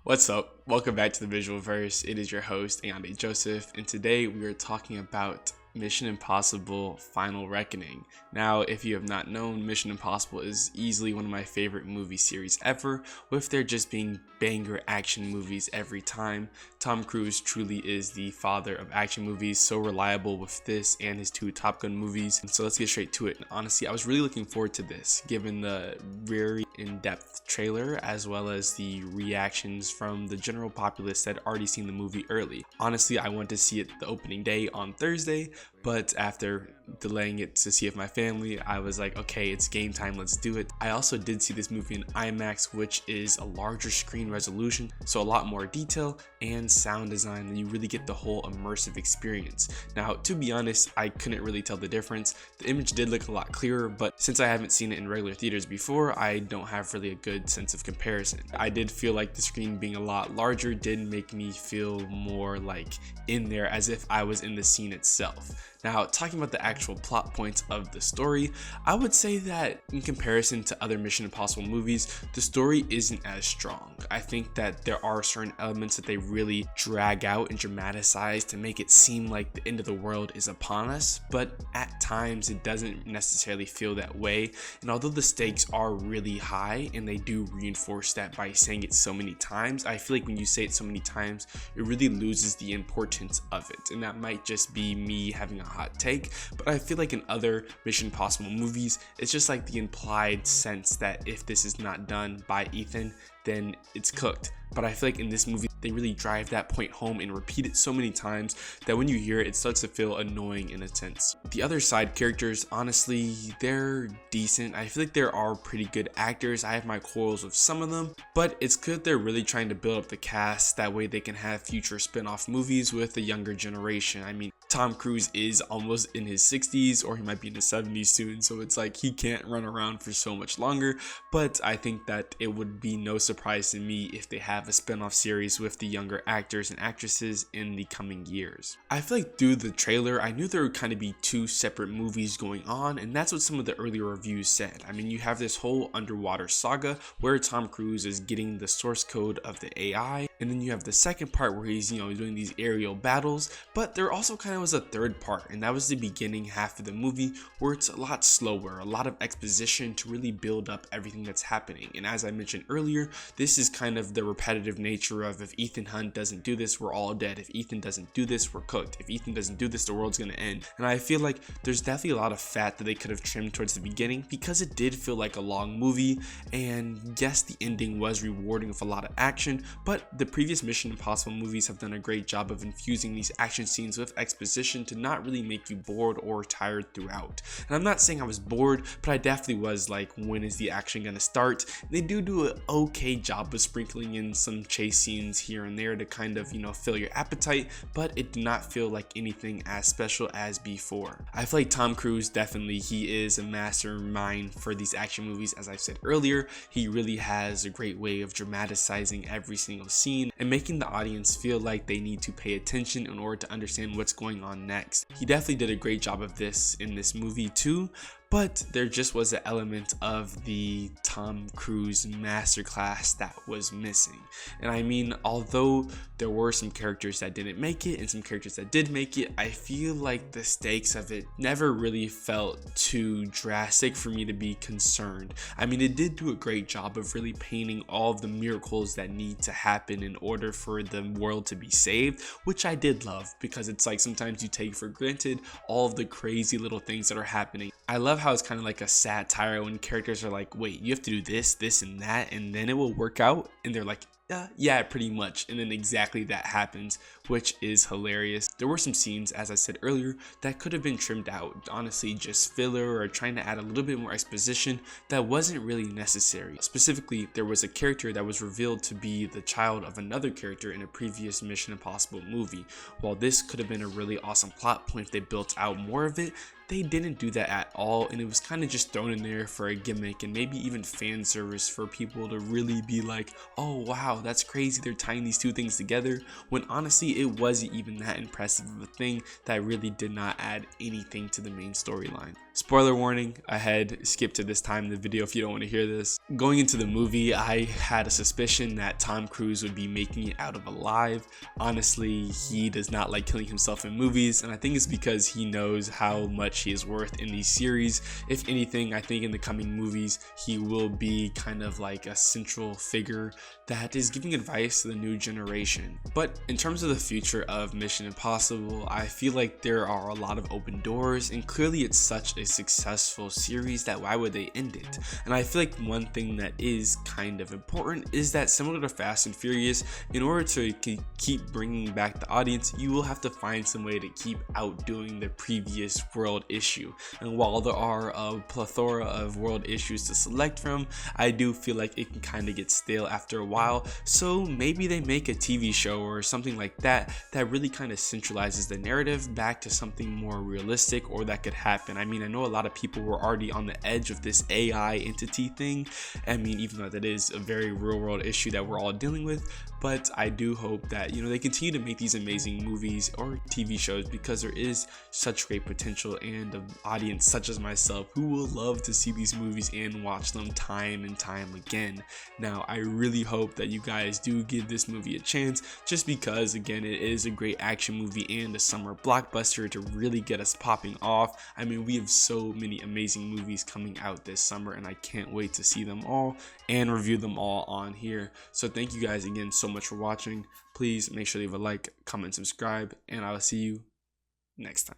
What's up? Welcome back to the Visual Verse. It is your host, Ayande Joseph, and today we are talking about Mission Impossible Final Reckoning. Now, if you have not known, Mission Impossible is easily one of my favorite movie series ever, with there just being banger action movies every time. Tom Cruise truly is the father of action movies, so reliable with this and his two Top Gun movies. So let's get straight to it. And honestly, I was really looking forward to this, given the very in-depth trailer as well as the reactions from the general populace that had already seen the movie early. Honestly, I wanted to see it the opening day on Thursday, but after delaying it to see it with my family, I was like, okay, it's game time, let's do it. I also did see this movie in IMAX, which is a larger screen resolution, so a lot more detail and sound design, and you really get the whole immersive experience. Now, to be honest, I couldn't really tell the difference. The image did look a lot clearer, but since I haven't seen it in regular theaters before, I don't have really a good sense of comparison. I did feel like the screen being a lot larger did make me feel more like in there, as if I was in the scene itself. Now, talking about the actual plot points of the story, I would say that in comparison to other Mission Impossible movies, the story isn't as strong. I think that there are certain elements that they really drag out and dramatize to make it seem like the end of the world is upon us, but at times it doesn't necessarily feel that way. And although the stakes are really high, and they do reinforce that by saying it so many times, I feel like when you say it so many times, it really loses the importance of it. And that might just be me having a hot take, but I feel like in other Mission Impossible movies, it's just like the implied sense that if this is not done by Ethan, then it's cooked. But I feel like in this movie, they really drive that point home and repeat it so many times that when you hear it, it starts to feel annoying in a sense. The other side characters, honestly, they're decent. I feel like there are pretty good actors. I have my quarrels with some of them, but it's good they're really trying to build up the cast. That way they can have future spin-off movies with the younger generation. I mean, Tom Cruise is almost in his 60s, or he might be in his 70s soon, so it's like he can't run around for so much longer. But I think that it would be no surprise to me if they have a spin-off series with the younger actors and actresses in the coming years. I feel like through the trailer, I knew there would kind of be two separate movies going on, and that's what some of the earlier reviews said. I mean, you have this whole underwater saga where Tom Cruise is getting the source code of the AI, and then you have the second part where he's, doing these aerial battles, but there also kind of was a third part, and that was the beginning half of the movie where it's a lot slower, a lot of exposition to really build up everything that's happening. And as I mentioned earlier, this is kind of the repetitive nature of, if Ethan Hunt doesn't do this, we're all dead. If Ethan doesn't do this, we're cooked. If Ethan doesn't do this, the world's gonna end. And I feel like there's definitely a lot of fat that they could have trimmed towards the beginning, because it did feel like a long movie, and yes, the ending was rewarding with a lot of action, but the previous Mission Impossible movies have done a great job of infusing these action scenes with exposition to not really make you bored or tired throughout. And I'm not saying I was bored, but I definitely was like, when is the action gonna start? And they do an okay job of sprinkling in some chase scenes here and there to kind of, fill your appetite, but it did not feel like anything as special as before. I feel like Tom Cruise, definitely, he is a mastermind for these action movies. As I said earlier, he really has a great way of dramatizing every single scene and making the audience feel like they need to pay attention in order to understand what's going on next. He definitely did a great job of this in this movie too, but there just was an element of the Tom Cruise masterclass that was missing. And I mean, although there were some characters that didn't make it and some characters that did make it, I feel like the stakes of it never really felt too drastic for me to be concerned. I mean, it did do a great job of really painting all of the miracles that need to happen in order for the world to be saved, which I did love, because it's like sometimes you take for granted all of the crazy little things that are happening. I love how it's kind of like a satire when characters are like, wait, you have to do this, this, and that, and then it will work out. And they're like, yeah, pretty much. And then exactly that happens, which is hilarious. There were some scenes, as I said earlier, that could have been trimmed out. Honestly, just filler or trying to add a little bit more exposition that wasn't really necessary. Specifically, there was a character that was revealed to be the child of another character in a previous Mission Impossible movie. While this could have been a really awesome plot point if they built out more of it, they didn't do that at all, and it was kind of just thrown in there for a gimmick and maybe even fan service for people to really be like, oh wow, that's crazy, they're tying these two things together, when honestly it wasn't even that impressive of a thing that really did not add anything to the main storyline. Spoiler warning ahead, skip to this time in the video if you don't want to hear this. Going into the movie, I had a suspicion that Tom Cruise would be making it out of alive. Honestly, he does not like killing himself in movies, and I think it's because he knows how much he is worth in these series. If anything, I think in the coming movies, he will be kind of like a central figure that is giving advice to the new generation. But in terms of the future of Mission Impossible, I feel like there are a lot of open doors, and clearly it's such a successful series that why would they end it? And I feel like one thing that is kind of important is that similar to Fast and Furious, in order to keep bringing back the audience, you will have to find some way to keep outdoing the previous world issue. And while there are a plethora of world issues to select from, I do feel like it can kind of get stale after a while. So maybe they make a TV show or something like that that really kind of centralizes the narrative back to something more realistic, or that could happen. I mean, I know a lot of people were already on the edge of this AI entity thing. I mean, even though that is a very real world issue that we're all dealing with, but I do hope that, you know, they continue to make these amazing movies or TV shows, because there is such great potential and an audience such as myself who will love to see these movies and watch them time and time again. Now, I really hope that you guys do give this movie a chance, just because again, it is a great action movie and a summer blockbuster to really get us popping off. I mean, we have so many amazing movies coming out this summer, and I can't wait to see them all and review them all on here. So thank you guys again so much for watching. Please make sure to leave a like, comment, subscribe, and I will see you next time.